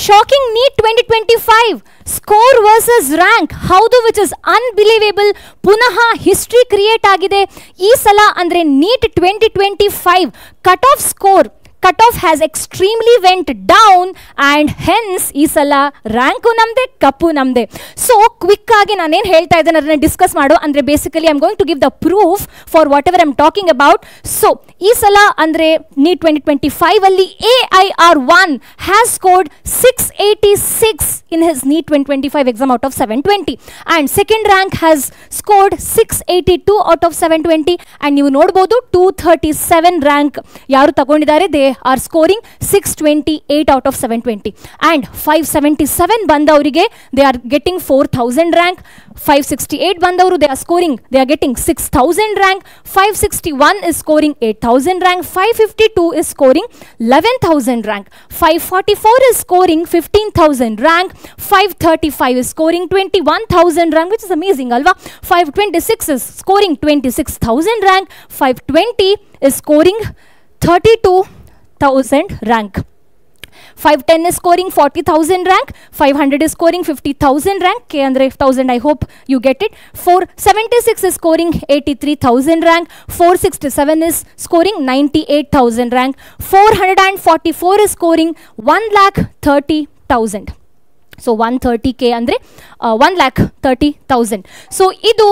Shocking NEET 2025 score versus rank ಹೌದು, which is unbelievable. ಪುನಃ history create ಆಗಿದೆ ಈ ಸಲ. ಅಂದರೆ NEET 2025 cut off score has extremely went down and hence ಈ ಸಲ ರ್ಯಾಂಕು ನಮ್ಮದೇ, ಕಪ್ಪು ನಮ್ಮದೇ. ಸೊ ಕ್ವಿಕ್ ಆಗಿ ನಾನೇನು ಹೇಳ್ತಾ ಇದ್ದೇನೆ ಅದನ್ನು ಡಿಸ್ಕಸ್ ಮಾಡು. ಅಂದರೆ basically I am going to give the proof for whatever I am talking about. So ಈ ಸಲ ಅಂದರೆ ನೀಟ್ 2025 ಅಲ್ಲಿ AIR1 has scored 686 in his NEET 2025 exam out of 720 and second rank has scored 682 out of 720 and ನೀವು ನೋಡಬಹುದು 237 rank ಯಾರು ತಗೊಂಡಿದ್ದಾರೆ, they are scoring 628 out of 720 and 577 ಬಂದವರಿಗೆ they are getting 4000 rank. 568 ಬಂದವರು they are getting 6000 rank. 561 is scoring 8000 rank. 552 is scoring 11000 rank. 544 is scoring 15000 rank. 535 is scoring 21000 rank, which is amazing alva. 526 is scoring 26000 rank. 520 is scoring 32000 rank. 510 is scoring 40,000 rank. 500 is scoring 50,000 rank. K andre 1000, I hope you get it. 476 is scoring 83,000 rank. 467 is scoring 98,000 rank. 444 is scoring 1,30,000. So 130K andre 1,30,000. So idu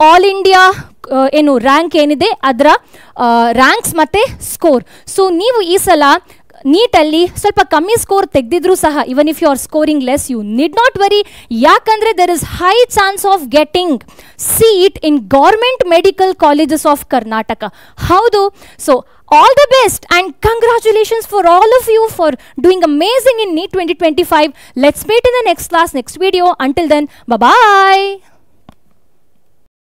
all India ಏನು rank ಏನಿದೆ ಅದರ ranks ಮತ್ತು score. So ನೀವು ಈ ಸಲ ನೀಟಲ್ಲಿ ಸ್ವಲ್ಪ ಕಮ್ಮಿ score ತೆಗೆದಿದ್ರು ಸಹ, even if you are scoring less, you need not worry. ಯಾಕಂದರೆ there is high chance of getting seat in government medical colleges of Karnataka. ಹೌದು. So all the best and congratulations for all of you for doing amazing in NEET 2025. Let's meet in the next class, next video. Until then, bye-bye.